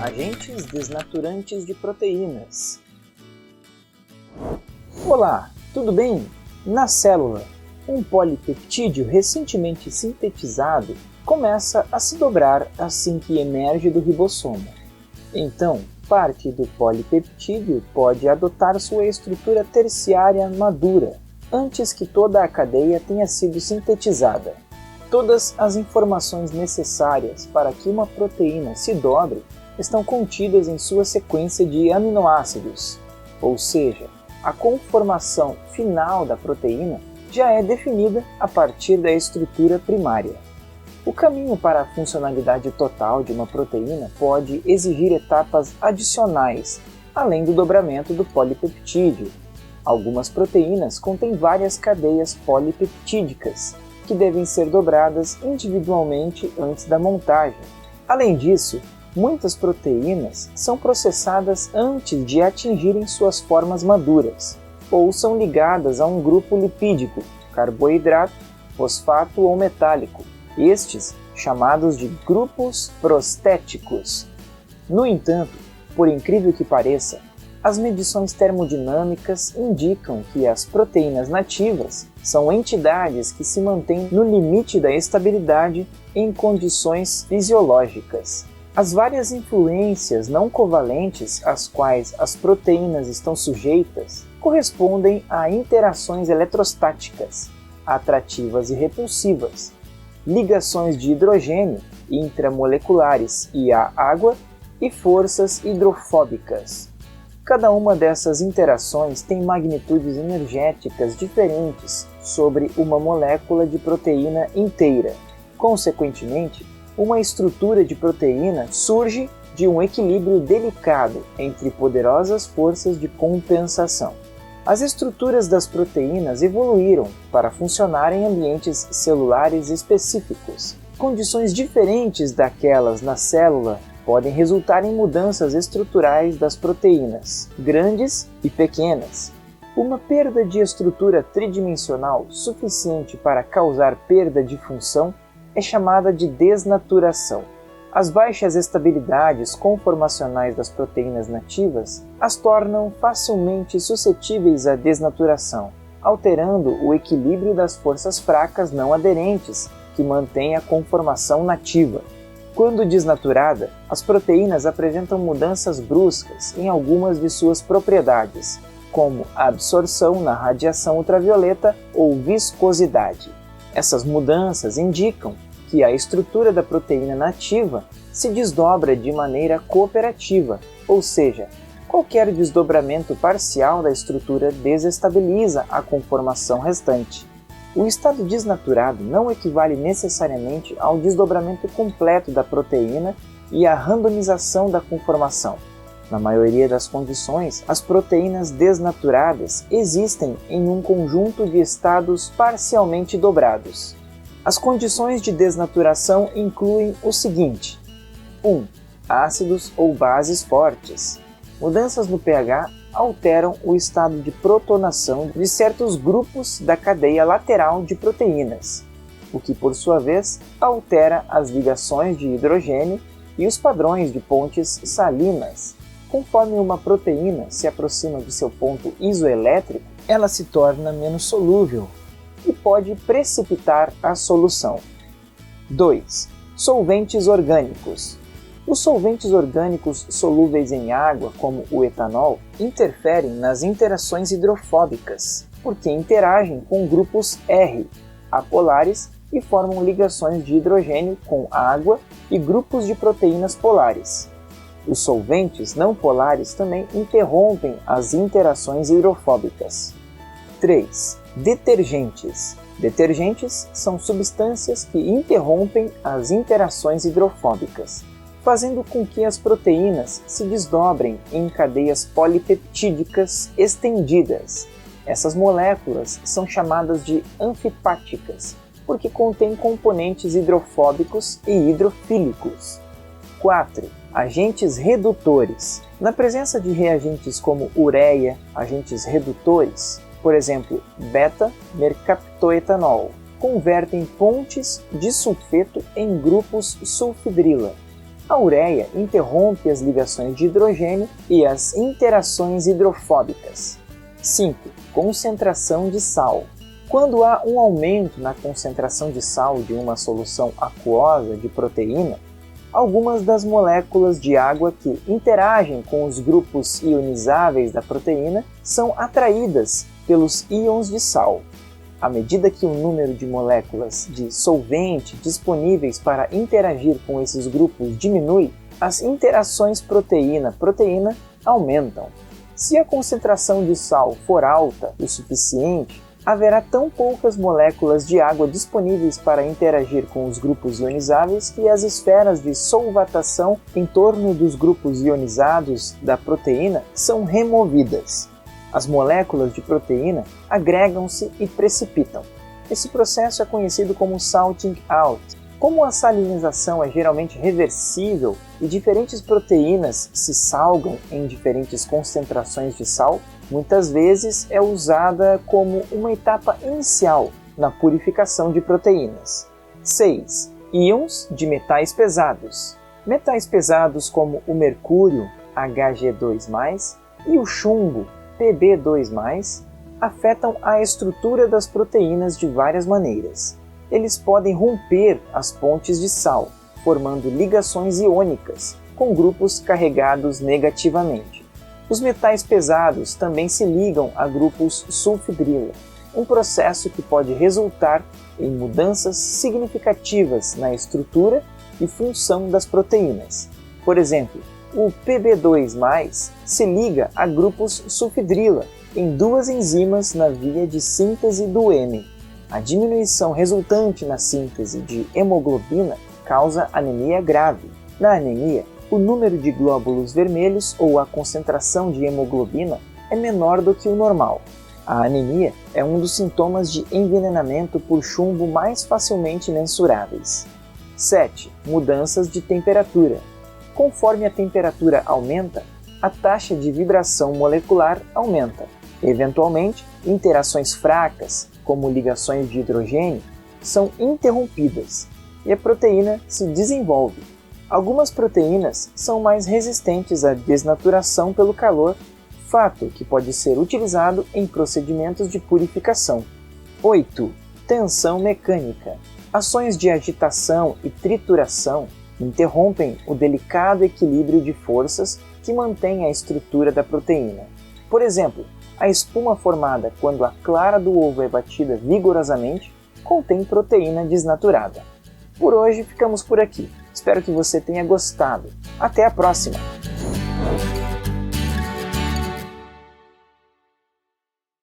Agentes desnaturantes de proteínas. Olá, tudo bem? Na célula, um polipeptídeo recentemente sintetizado começa a se dobrar assim que emerge do ribossomo. Então, parte do polipeptídeo pode adotar sua estrutura terciária madura, antes que toda a cadeia tenha sido sintetizada. Todas as informações necessárias para que uma proteína se dobre estão contidas em sua sequência de aminoácidos, ou seja, a conformação final da proteína já é definida a partir da estrutura primária. O caminho para a funcionalidade total de uma proteína pode exigir etapas adicionais, além do dobramento do polipeptídeo. Algumas proteínas contêm várias cadeias polipeptídicas, que devem ser dobradas individualmente antes da montagem. Além disso, muitas proteínas são processadas antes de atingirem suas formas maduras, ou são ligadas a um grupo lipídico, carboidrato, fosfato ou metálico, estes chamados de grupos prostéticos. No entanto, por incrível que pareça, as medições termodinâmicas indicam que as proteínas nativas são entidades que se mantêm no limite da estabilidade em condições fisiológicas. As várias influências não covalentes às quais as proteínas estão sujeitas correspondem a interações eletrostáticas, atrativas e repulsivas, ligações de hidrogênio intramoleculares e à água e forças hidrofóbicas. Cada uma dessas interações tem magnitudes energéticas diferentes sobre uma molécula de proteína inteira. Consequentemente, uma estrutura de proteína surge de um equilíbrio delicado entre poderosas forças de compensação. As estruturas das proteínas evoluíram para funcionar em ambientes celulares específicos. Condições diferentes daquelas na célula podem resultar em mudanças estruturais das proteínas, grandes e pequenas. Uma perda de estrutura tridimensional suficiente para causar perda de função é chamada de desnaturação. As baixas estabilidades conformacionais das proteínas nativas as tornam facilmente suscetíveis à desnaturação, alterando o equilíbrio das forças fracas não aderentes que mantêm a conformação nativa. Quando desnaturada, as proteínas apresentam mudanças bruscas em algumas de suas propriedades, como a absorção na radiação ultravioleta ou viscosidade. Essas mudanças indicam que a estrutura da proteína nativa se desdobra de maneira cooperativa, ou seja, qualquer desdobramento parcial da estrutura desestabiliza a conformação restante. O estado desnaturado não equivale necessariamente ao desdobramento completo da proteína e à randomização da conformação. Na maioria das condições, as proteínas desnaturadas existem em um conjunto de estados parcialmente dobrados. As condições de desnaturação incluem o seguinte: 1. Ácidos ou bases fortes. Mudanças no pH alteram o estado de protonação de certos grupos da cadeia lateral de proteínas, o que por sua vez altera as ligações de hidrogênio e os padrões de pontes salinas. Conforme uma proteína se aproxima de seu ponto isoelétrico, ela se torna menos solúvel e pode precipitar a solução. 2. Solventes orgânicos. Os solventes orgânicos solúveis em água, como o etanol, interferem nas interações hidrofóbicas, porque interagem com grupos R, apolares, e formam ligações de hidrogênio com água e grupos de proteínas polares. Os solventes não polares também interrompem as interações hidrofóbicas. 3. Detergentes. Detergentes são substâncias que interrompem as interações hidrofóbicas, fazendo com que as proteínas se desdobrem em cadeias polipeptídicas estendidas. Essas moléculas são chamadas de anfipáticas, porque contêm componentes hidrofóbicos e hidrofílicos. 4. Agentes redutores. Na presença de reagentes como ureia, agentes redutores, por exemplo, beta-mercaptoetanol, convertem pontes de sulfeto em grupos sulfidrila. A ureia interrompe as ligações de hidrogênio e as interações hidrofóbicas. 5. Concentração de sal. Quando há um aumento na concentração de sal de uma solução aquosa de proteína, algumas das moléculas de água que interagem com os grupos ionizáveis da proteína são atraídas pelos íons de sal. À medida que o número de moléculas de solvente disponíveis para interagir com esses grupos diminui, as interações proteína-proteína aumentam. Se a concentração de sal for alta o suficiente, haverá tão poucas moléculas de água disponíveis para interagir com os grupos ionizáveis que as esferas de solvatação em torno dos grupos ionizados da proteína são removidas. As moléculas de proteína agregam-se e precipitam. Esse processo é conhecido como salting out. Como a salinização é geralmente reversível e diferentes proteínas se salgam em diferentes concentrações de sal, muitas vezes é usada como uma etapa inicial na purificação de proteínas. 6. Íons de metais pesados. Metais pesados como o mercúrio, Hg2+, e o chumbo, Pb2+, afetam a estrutura das proteínas de várias maneiras. Eles podem romper as pontes de sal, formando ligações iônicas com grupos carregados negativamente. Os metais pesados também se ligam a grupos sulfidrila, um processo que pode resultar em mudanças significativas na estrutura e função das proteínas. Por exemplo, o Pb2+, se liga a grupos sulfidrila em duas enzimas na via de síntese do heme. A diminuição resultante na síntese de hemoglobina causa anemia grave. Na anemia, o número de glóbulos vermelhos ou a concentração de hemoglobina é menor do que o normal. A anemia é um dos sintomas de envenenamento por chumbo mais facilmente mensuráveis. 7. Mudanças de temperatura. Conforme a temperatura aumenta, a taxa de vibração molecular aumenta. Eventualmente, interações fracas, como ligações de hidrogênio, são interrompidas e a proteína se desenvolve. Algumas proteínas são mais resistentes à desnaturação pelo calor, fato que pode ser utilizado em procedimentos de purificação. 8. Tensão mecânica. Ações de agitação e trituração interrompem o delicado equilíbrio de forças que mantém a estrutura da proteína. Por exemplo, a espuma formada quando a clara do ovo é batida vigorosamente contém proteína desnaturada. Por hoje ficamos por aqui. Espero que você tenha gostado. Até a próxima!